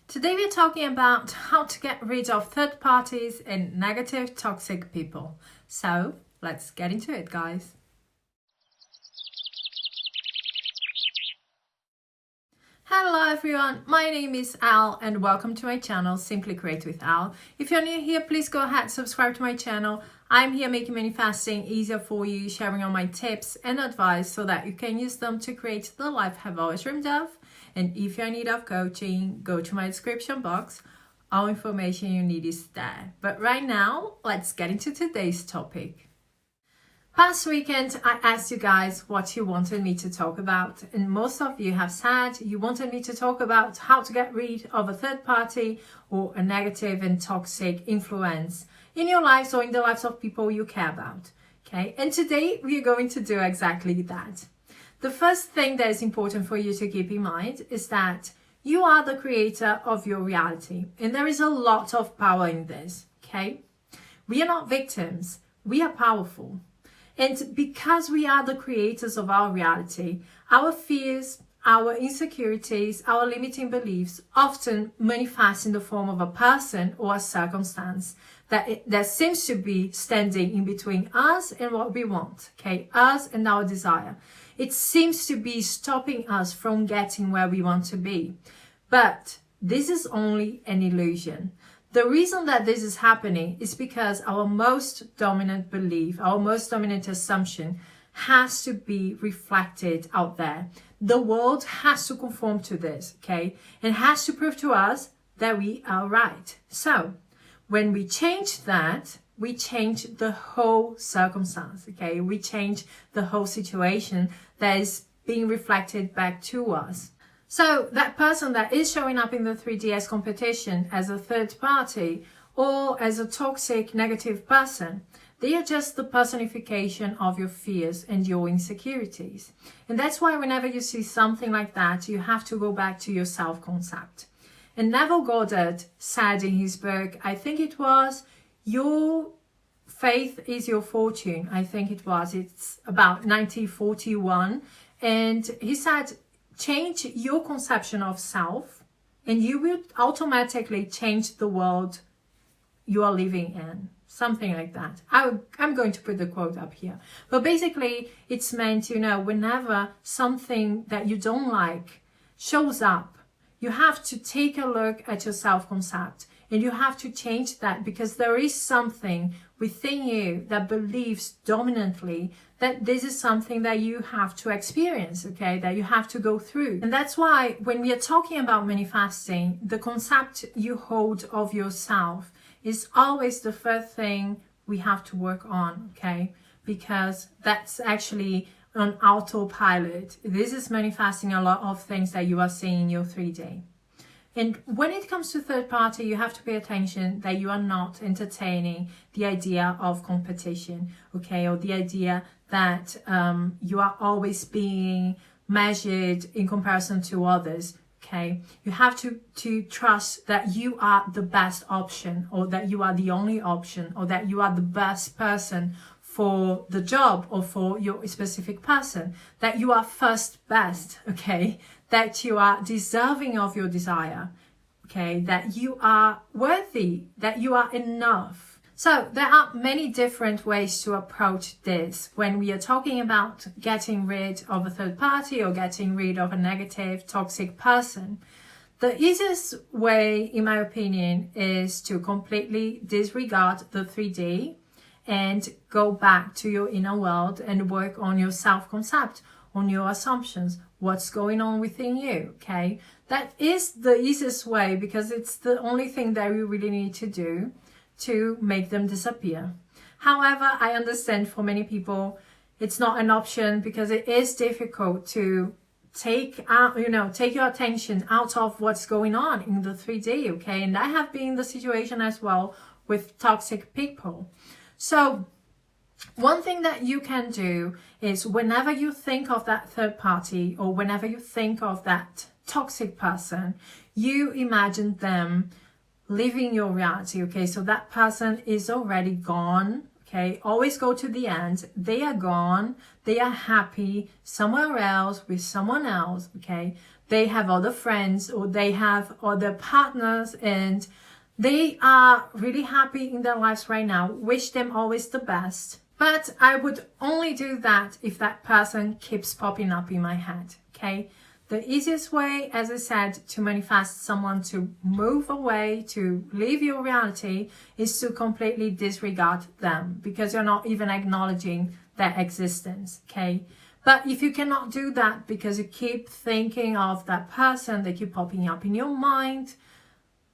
Today we're talking about how to get rid of third parties and negative, toxic people. So let's get into it, guys. Hello everyone, my name is Al and welcome to my channel, Simply Create with Al. If you're new here, please go ahead and subscribe to my channel. I'm here making manifesting easier for you, sharing all my tips and advice so that you can use them to create the life you have always dreamed of. And if you're in need of coaching, go to my description box. All information you need is there. But right now, let's get into today's topic. Past weekend, I asked you guys what you wanted me to talk about, and most of you have said you wanted me to talk about how to get rid of a third party or a negative and toxic influence in your lives or in the lives of people you care about. Okay, and today we are going to do exactly that. The first thing that is important for you to keep in mind is that you are the creator of your reality, and there is a lot of power in this. Okay, we are not victims, we are powerful. And because we are the creators of our reality, our fears, our insecurities, our limiting beliefs often manifest in the form of a person or a circumstance that seems to be standing in between us and what we want, okay? Us and our desire. It seems to be stopping us from getting where we want to be. But this is only an illusion. The reason that this is happening is because our most dominant belief, our most dominant assumption has to be reflected out there. The world has to conform to this, okay? And has to prove to us that we are right. So when we change that, we change the whole circumstance, okay? We change the whole situation that is being reflected back to us. So that person that is showing up in the 3DS competition as a third party or as a toxic negative person, they are just the personification of your fears and your insecurities. And that's why whenever you see something like that, you have to go back to your self-concept. And Neville Goddard said in his book, I think it was, Your Faith is Your Fortune. I think it was. It's about 1941. And he said, change your conception of self and you will automatically change the world you are living in. Something like that. I'm going to put the quote up here. But basically, it's meant, whenever something that you don't like shows up, you have to take a look at your self-concept and you have to change that because there is something within you that believes dominantly that this is something that you have to experience, okay, that you have to go through. And that's why when we are talking about manifesting, the concept you hold of yourself is always the first thing we have to work on, okay, because that's actually on autopilot. This is manifesting a lot of things that you are seeing in your 3D. And when it comes to third party, you have to pay attention that you are not entertaining the idea of competition, okay, or the idea that you are always being measured in comparison to others, okay? You have to trust that you are the best option or that you are the only option or that you are the best person for the job or for your specific person, that you are first best, okay? That you are deserving of your desire, okay? That you are worthy, that you are enough. So there are many different ways to approach this when we are talking about getting rid of a third party or getting rid of a negative, toxic person. The easiest way, in my opinion, is to completely disregard the 3D and go back to your inner world and work on your self-concept, on your assumptions, what's going on within you, okay? That is the easiest way because it's the only thing that we really need to do to make them disappear. However, I understand for many people, it's not an option because it is difficult to take your attention out of what's going on in the 3D, okay? And I have been in the situation as well with toxic people. So one thing that you can do is whenever you think of that third party or whenever you think of that toxic person, you imagine them living your reality, okay? So that person is already gone, okay? Always go to the end. They are gone. They are happy somewhere else with someone else, okay? they have other friends or they have other partners and they are really happy in their lives right now. Wish them always the best. But I would only do that if that person keeps popping up in my head, okay? The easiest way, as I said, to manifest someone to move away, to leave your reality, is to completely disregard them because you're not even acknowledging their existence, okay? But if you cannot do that because you keep thinking of that person, they keep popping up in your mind,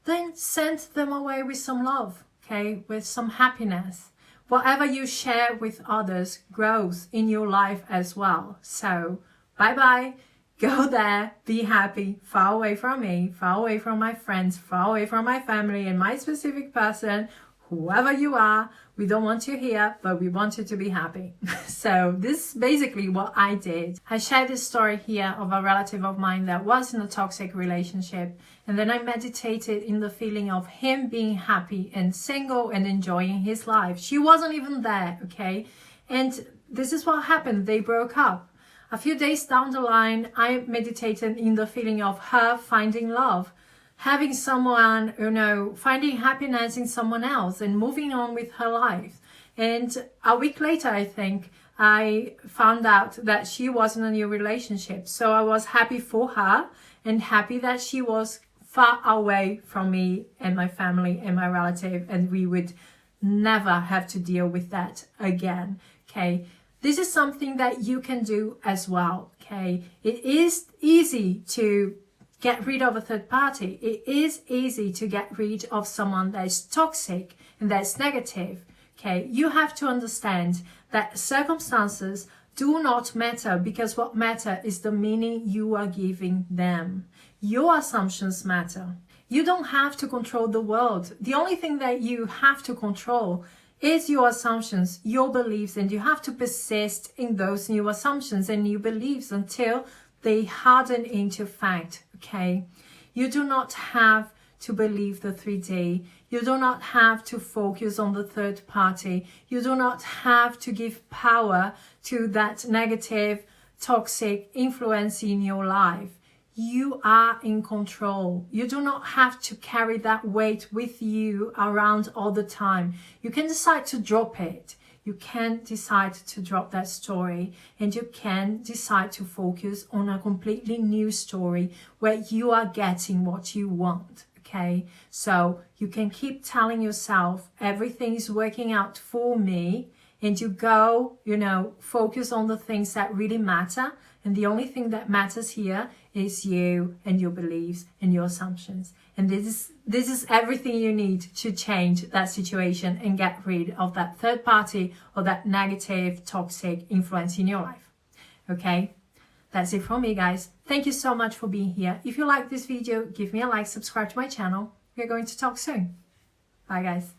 then send them away with some love, okay? With some happiness. Whatever you share with others grows in your life as well. So, bye-bye. Go there, be happy, far away from me, far away from my friends, far away from my family and my specific person, whoever you are. We don't want you here, but we want you to be happy. So this is basically what I did. I shared this story here of a relative of mine that was in a toxic relationship. And then I meditated in the feeling of him being happy and single and enjoying his life. She wasn't even there, okay? And this is what happened. They broke up. A few days down the line, I meditated in the feeling of her finding love, having someone, you know, finding happiness in someone else and moving on with her life. And a week later, I think, I found out that she was in a new relationship. So I was happy for her and happy that she was far away from me and my family and my relative, and we would never have to deal with that again, okay? This is something that you can do as well, okay? It is easy to get rid of a third party. It is easy to get rid of someone that is toxic and that's negative, okay? You have to understand that circumstances do not matter because what matters is the meaning you are giving them. Your assumptions matter. You don't have to control the world. The only thing that you have to control is your assumptions, your beliefs, and you have to persist in those new assumptions and new beliefs until they harden into fact, okay? You do not have to believe the 3D. You do not have to focus on the third party. You do not have to give power to that negative, toxic influence in your life. You are in control. You do not have to carry that weight with you around all the time. You can decide to drop it. You can decide to drop that story, and you can decide to focus on a completely new story where you are getting what you want, okay? So you can keep telling yourself everything is working out for me, and you go, you know, focus on the things that really matter. And the only thing that matters here is you and your beliefs and your assumptions. And this is everything you need to change that situation and get rid of that third party or that negative, toxic influence in your life. Okay? That's it from me, guys. Thank you so much for being here. If you like this video, give me a like, subscribe to my channel. We're going to talk soon. Bye, guys.